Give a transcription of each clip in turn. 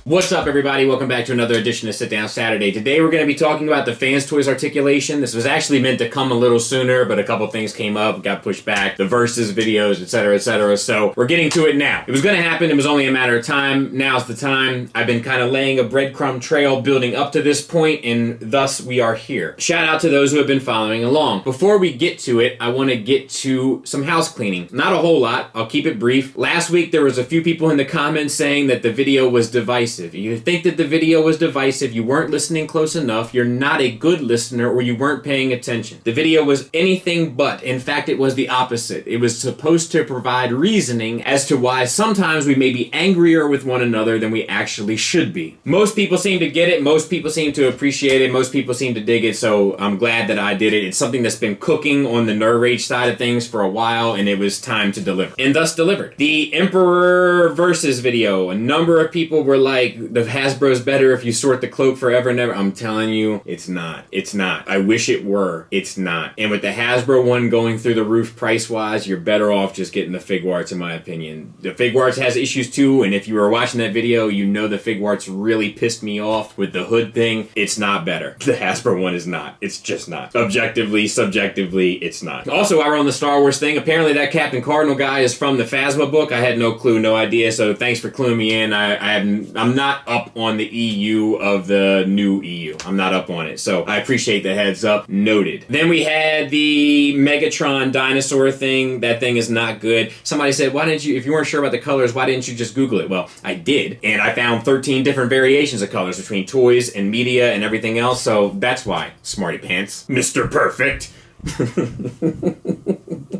What's up, everybody? Welcome back to another edition of Sit Down Saturday. Today we're going to be talking about the Fanstoys articulation. This was actually meant to come a little sooner, but a couple things came up, got pushed back, the versus videos, etc., etc. So we're getting to it now. It was going to happen. It was only a matter of time. Now's the time. I've been kind of laying a breadcrumb trail building up to this point, and thus we are here. Shout out to those who have been following along. Before we get to it, I want to get to some house cleaning. Not a whole lot. I'll keep it brief. Last week there was a few people in the comments saying that the video was divisive. You think that the video was divisive, you weren't listening close enough, you're not a good listener, or you weren't paying attention. The video was anything but. In fact, it was the opposite. It was supposed to provide reasoning as to why sometimes we may be angrier with one another than we actually should be. Most people seem to get it, most people seem to appreciate it, most people seem to dig it, so I'm glad that I did it. It's something that's been cooking on the nerd rage side of things for a while, and it was time to deliver. And thus delivered. The Emperor versus video, a number of people were like, the Hasbro's better if you sort the cloak forever and ever. I'm telling you, it's not. It's not. I wish it were. It's not. And with the Hasbro one going through the roof price-wise, you're better off just getting the Figuarts, in my opinion. The Figuarts has issues too, and if you were watching that video, you know the Figuarts really pissed me off with the hood thing. It's not better. The Hasbro one is not. It's just not. Objectively, subjectively, it's not. Also, I wrote on the Star Wars thing, apparently that Captain Cardinal guy is from the Phasma book. I had no clue, no idea, so thanks for cluing me in. I'm not up on the EU of the new EU. I'm not up on it, so I appreciate the heads up. Noted. Then we had the Megatron dinosaur thing. That thing is not good. Somebody said, why didn't you, if you weren't sure about the colors, why didn't you just Google it? Well, I did, and I found 13 different variations of colors between toys and media and everything else, so that's why, smarty pants. Mr. Perfect.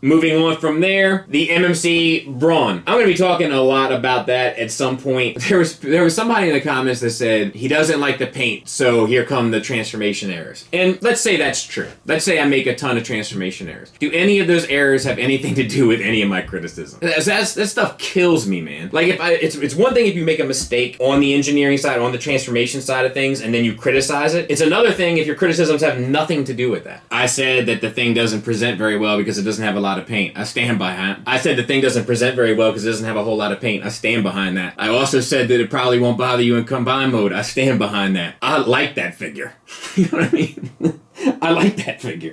Moving on from there, the MMC Brawn. I'm going to be talking a lot about that at some point. There was somebody in the comments that said he doesn't like the paint, so here come the transformation errors. And let's say that's true. Let's say I make a ton of transformation errors. Do any of those errors have anything to do with any of my criticism? That stuff kills me, man. Like, it's one thing if you make a mistake on the engineering side, on the transformation side of things, and then you criticize it. It's another thing if your criticisms have nothing to do with that. I said that the thing doesn't present very well because it doesn't have a lot of paint. I stand behind. I said the thing doesn't present very well because it doesn't have a whole lot of paint. I stand behind that. I also said that it probably won't bother you in combine mode. I stand behind that. I like that figure. You know what I mean? I like that figure.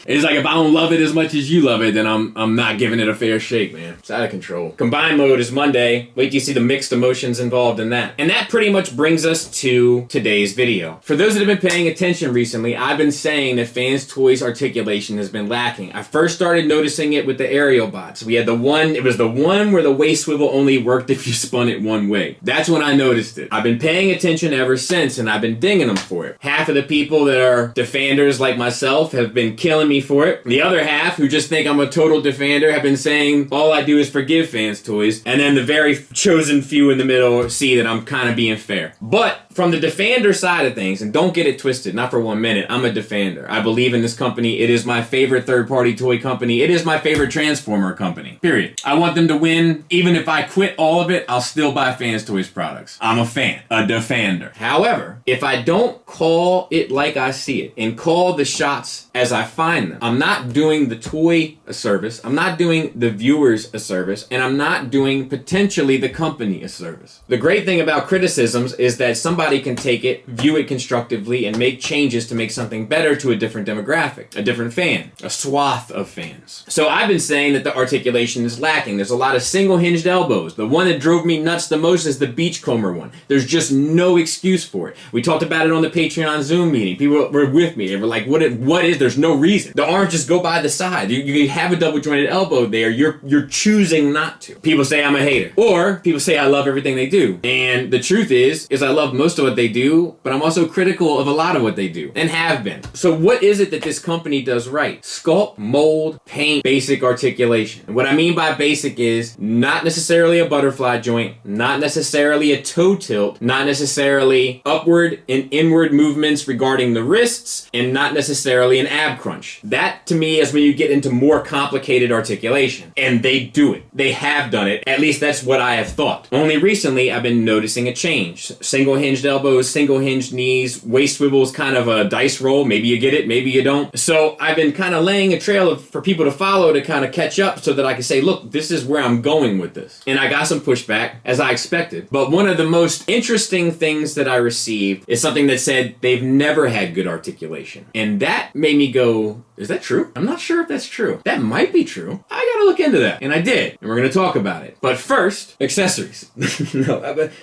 It's like, if I don't love it as much as you love it, then I'm not giving it a fair shake, man. It's out of control. Combine mode is Monday. Wait till you see the mixed emotions involved in that. And that pretty much brings us to today's video. For those that have been paying attention recently, I've been saying that Fanstoys articulation has been lacking. I first started noticing it with the aerial bots. We had the one, it was the one where the waist swivel only worked if you spun it one way. That's when I noticed it. I've been paying attention ever since, and I've been dinging them for it. Half of the people that are defenders like myself have been killing me for it. The other half, who just think I'm a total defender, have been saying all I do is forgive Fanstoys, and then the very chosen few in the middle see that I'm kind of being fair. But from the defender side of things, and don't get it twisted, not for 1 minute, I'm a defender. I believe in this company. It is my favorite third-party toy company. It is my favorite Transformer company, period. I want them to win. Even if I quit all of it, I'll still buy Fanstoys products. I'm a fan, a defender. However, if I don't call it like I see it, and call the shots as I find them, I'm not doing the toy a service, I'm not doing the viewers a service, and I'm not doing potentially the company a service. The great thing about criticisms is that somebody can take it, view it constructively, and make changes to make something better to a different demographic, a different fan, a swath of fans. So I've been saying that the articulation is lacking. There's a lot of single hinged elbows. The one that drove me nuts the most is the Beachcomber one. There's just no excuse for it. We talked about it on the Patreon Zoom meeting. People were with me. They were like, what is, there's no reason. The arms just go by the side. You have a double jointed elbow there. You're choosing not to. People say I'm a hater. Or people say I love everything they do. And the truth is I love most of what they do, but I'm also critical of a lot of what they do, and have been. So what is it that this company does right? Sculpt, mold, paint, basic articulation. And what I mean by basic is not necessarily a butterfly joint, not necessarily a toe tilt, not necessarily upward and inward movements regarding the wrists, and not necessarily an ab crunch. That to me is when you get into more complicated articulation. And they do it. They have done it. At least that's what I have thought. Only recently I've been noticing a change. Single hinged elbows, single hinged knees, waist swivels, kind of a dice roll. Maybe you get it, maybe you don't. So I've been kind of laying a trail for people to follow to kind of catch up so that I can say, look, this is where I'm going with this. And I got some pushback, as I expected. But one of the most interesting things that I received is something that said they've never had good articulation. And that made me go, is that true? I'm not sure if that's true. That might be true. I gotta look into that. And I did. And we're gonna talk about it. But first, accessories.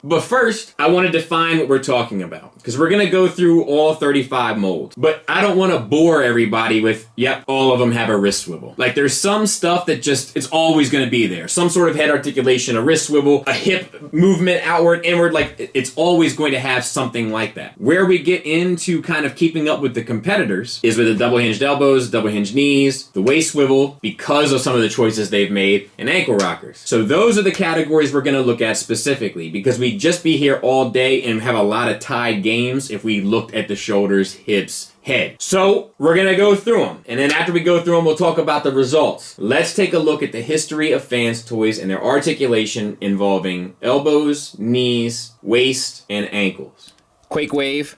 But first, I want to define what we're talking about. Because we're gonna go through all 35 molds. But I don't want to bore everybody with, yep, all of them have a wrist swivel. Like there's some stuff that just, it's always gonna be there. Some sort of head articulation, a wrist swivel, a hip movement, outward, inward, like it's always going to have something like that. Where we get into kind of keeping up with the competitors is with the double hinged elbows, double hinged knees, the waist swivel, because of some of the choices they've made, and ankle rockers. So those are the categories we're going to look at specifically, because we'd just be here all day and have a lot of tied games if we looked at the shoulders, hips, head. So we're going to go through them. And then after we go through them, we'll talk about the results. Let's take a look at the history of Fanstoys and their articulation involving elbows, knees, waist, and ankles. Quake wave,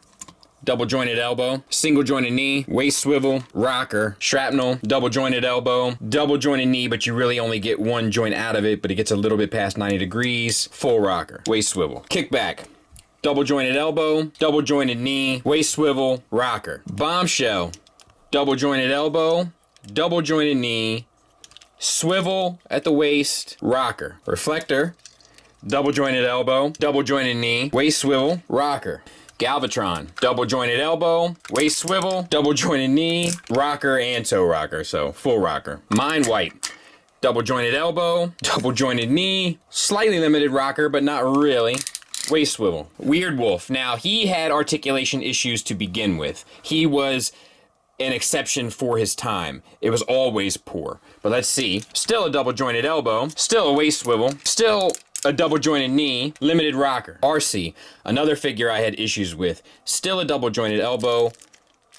double jointed elbow, single jointed knee, waist swivel, rocker, shrapnel, double jointed elbow, double jointed knee, but you really only get one joint out of it, but it gets a little bit past 90 degrees, full rocker, waist swivel, kickback, double jointed elbow, double jointed knee, waist swivel, rocker, bombshell, double jointed elbow, double jointed knee, swivel at the waist, rocker, reflector, double jointed elbow, double jointed knee, waist swivel, rocker. Galvatron, double jointed elbow, waist swivel, double jointed knee, rocker and toe rocker, so full rocker. Mind Wipe, double jointed elbow, double jointed knee, slightly limited rocker, but not really. Waist swivel. Weird Wolf, now he had articulation issues to begin with. He was an exception for his time. It was always poor. But let's see. Still a double jointed elbow, still a waist swivel, still a double jointed knee, limited rocker. RC, another figure I had issues with. Still a double jointed elbow,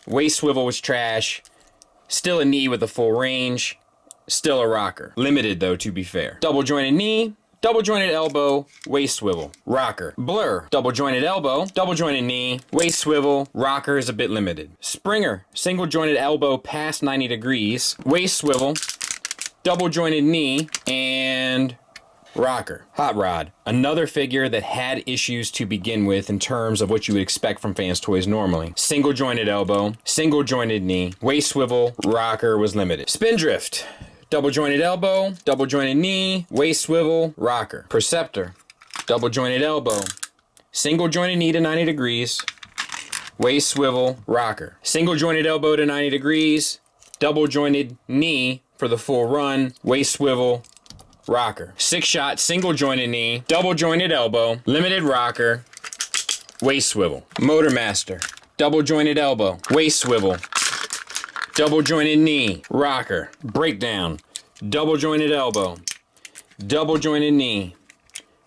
waist swivel was trash, still a knee with a full range, still a rocker. Limited though, to be fair. Double jointed knee, double jointed elbow, waist swivel, rocker. Blur, double jointed elbow, double jointed knee, waist swivel, rocker is a bit limited. Springer, single jointed elbow past 90 degrees, waist swivel, double jointed knee, and rocker. Hot Rod, another figure that had issues to begin with in terms of what you would expect from Fanstoys normally. Single jointed elbow, single jointed knee, waist swivel, rocker was limited. Spindrift, double jointed elbow, double jointed knee, waist swivel, rocker. Perceptor, double jointed elbow, single jointed knee to 90 degrees, waist swivel, rocker. Single jointed elbow to 90 degrees, double jointed knee for the full run, waist swivel, rocker. 6-shot, single jointed knee, double jointed elbow, limited rocker, waist swivel. Motormaster, double jointed elbow, waist swivel, double jointed knee, rocker. Breakdown, double jointed elbow, double jointed knee,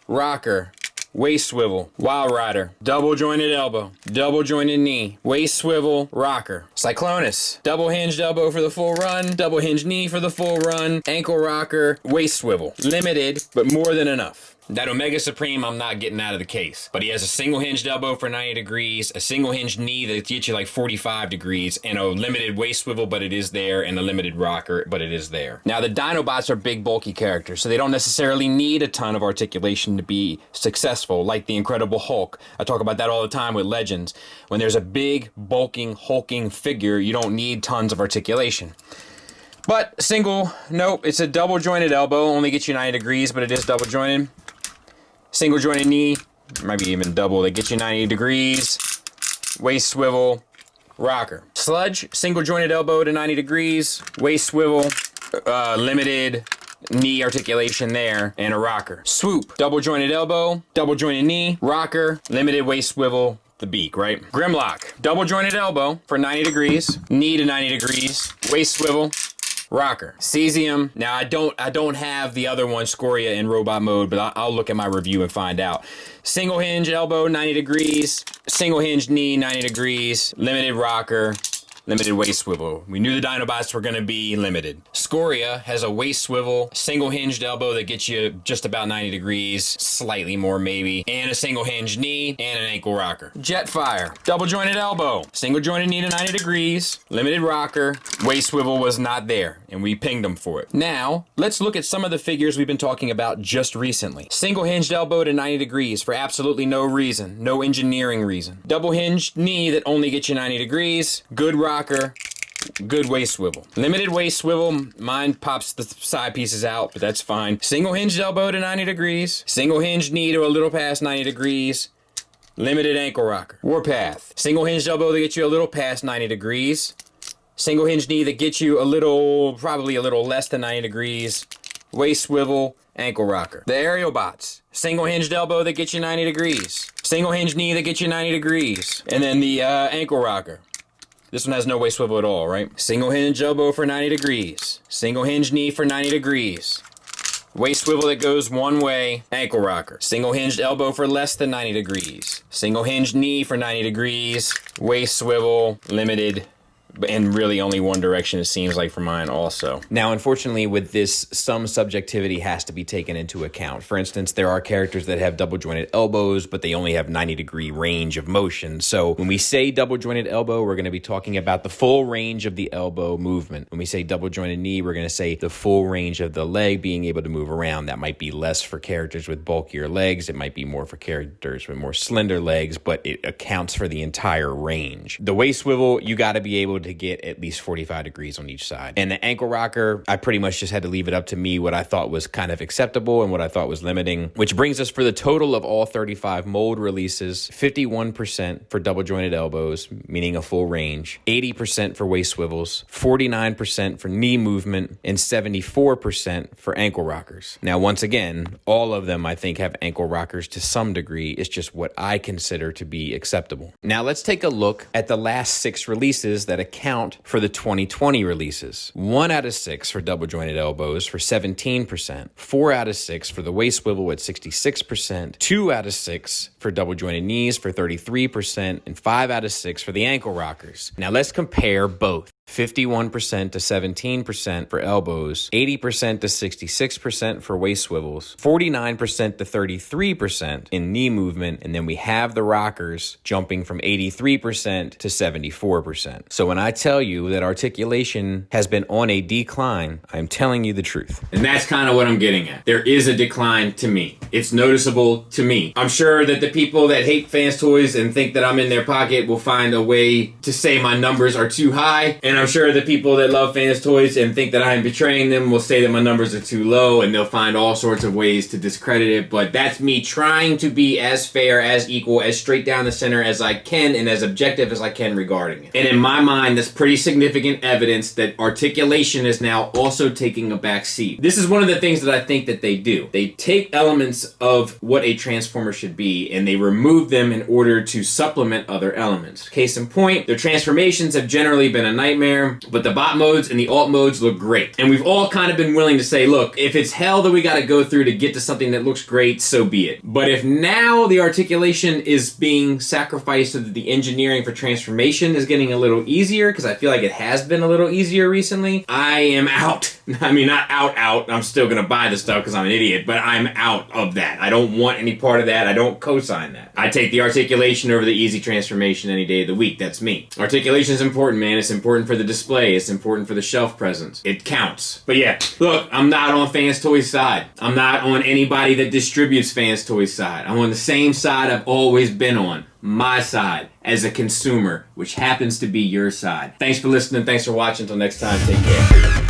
rocker, waist swivel. Wild Rider, double jointed elbow, double jointed knee, waist swivel, rocker. Cyclonus, double hinged elbow for the full run, double hinged knee for the full run, ankle rocker, waist swivel. Limited, but more than enough. That Omega Supreme I'm not getting out of the case, but he has a single hinged elbow for 90 degrees, a single hinged knee that gets you like 45 degrees, and a limited waist swivel, but it is there, and a limited rocker, but it is there. Now the Dinobots are big bulky characters, so they don't necessarily need a ton of articulation to be successful, like the Incredible Hulk. I talk about that all the time with Legends. When there's a big, bulking, hulking figure, you don't need tons of articulation. But single, nope, it's a double jointed elbow, only gets you 90 degrees, but it is double jointed. Single jointed knee, maybe even double, that gets you 90 degrees. Waist swivel, rocker. Sludge, single jointed elbow to 90 degrees. Waist swivel, limited knee articulation there, and a rocker. Swoop, double jointed elbow, double jointed knee, rocker, limited waist swivel, the beak, right? Grimlock, double jointed elbow for 90 degrees, knee to 90 degrees, waist swivel, rocker. Cesium, now I don't have the other one, Scoria, in robot mode, but I'll look at my review and find out. Single hinge elbow, 90 degrees, single hinge knee, 90 degrees, limited rocker, limited waist swivel. We knew the Dinobots were going to be limited. Scoria has a waist swivel, single hinged elbow that gets you just about 90 degrees, slightly more maybe, and a single hinged knee and an ankle rocker. Jetfire, double jointed elbow, single jointed knee to 90 degrees, limited rocker, waist swivel was not there, and we pinged them for it. Now, let's look at some of the figures we've been talking about just recently. Single hinged elbow to 90 degrees for absolutely no reason, no engineering reason. Double hinged knee that only gets you 90 degrees, good rocker, good waist swivel. Limited waist swivel, mine pops the side pieces out, but that's fine. Single hinged elbow to 90 degrees, single hinged knee to a little past 90 degrees, limited ankle rocker. Warpath, single hinged elbow that gets you a little past 90 degrees, single hinged knee that gets you probably a little less than 90 degrees, waist swivel, ankle rocker. The aerial bots, single hinged elbow that gets you 90 degrees, single hinged knee that gets you 90 degrees, and then the ankle rocker. This one has no waist swivel at all, right? Single hinge elbow for 90 degrees, single hinge knee for 90 degrees, waist swivel that goes one way, ankle rocker. Single hinged elbow for less than 90 degrees, single hinged knee for 90 degrees, waist swivel, limited, and really only one direction it seems like for mine also. Now, unfortunately, with this, some subjectivity has to be taken into account. For instance, there are characters that have double jointed elbows, but they only have 90-degree range of motion. So when we say double jointed elbow, we're going to be talking about the full range of the elbow movement. When we say double jointed knee, we're going to say the full range of the leg being able to move around. That might be less for characters with bulkier legs. It might be more for characters with more slender legs, but it accounts for the entire range. The waist swivel, you got to be able to get at least 45 degrees on each side. And the ankle rocker, I pretty much just had to leave it up to me what I thought was kind of acceptable and what I thought was limiting, which brings us for the total of all 35 mold releases, 51% for double jointed elbows, meaning a full range, 80% for waist swivels, 49% for knee movement, and 74% for ankle rockers. Now, once again, all of them I think have ankle rockers to some degree. It's just what I consider to be acceptable. Now let's take a look at the last 6 releases that account for the 2020 releases. 1 out of 6 for double jointed elbows for 17%, 4 out of 6 for the waist swivel at 66%, 2 out of 6 for double jointed knees for 33%, and 5 out of 6 for the ankle rockers. Now let's compare both. 51% to 17% for elbows, 80% to 66% for waist swivels, 49% to 33% in knee movement, and then we have the rockers jumping from 83% to 74%. So when I tell you that articulation has been on a decline, I'm telling you the truth. And that's kind of what I'm getting at. There is a decline to me. It's noticeable to me. I'm sure that the people that hate Fanstoys and think that I'm in their pocket will find a way to say my numbers are too high, and I'm sure the people that love Fanstoys and think that I am betraying them will say that my numbers are too low, and they'll find all sorts of ways to discredit it. But that's me trying to be as fair, as equal, as straight down the center as I can, and as objective as I can regarding it. And in my mind, that's pretty significant evidence that articulation is now also taking a back seat. This is one of the things that I think that they do. They take elements of what a transformer should be, and they remove them in order to supplement other elements. Case in point, their transformations have generally been a nightmare, but the bot modes and the alt modes look great. And we've all kind of been willing to say, look, if it's hell that we got to go through to get to something that looks great, so be it. But if now the articulation is being sacrificed so that the engineering for transformation is getting a little easier, because I feel like it has been a little easier recently, I am out. I mean, not out. I'm still going to buy the stuff because I'm an idiot, but I'm out of that. I don't want any part of that. I don't co-sign that. I take the articulation over the easy transformation any day of the week. That's me. Articulation is important, man. It's important for the display. It's important for the shelf presence. It counts. But yeah, look, I'm not on Fanstoys' side. I'm not on anybody that distributes Fanstoys' side. I'm on the same side I've always been on. My side as a consumer, which happens to be your side. Thanks for listening. Thanks for watching. Until next time, take care.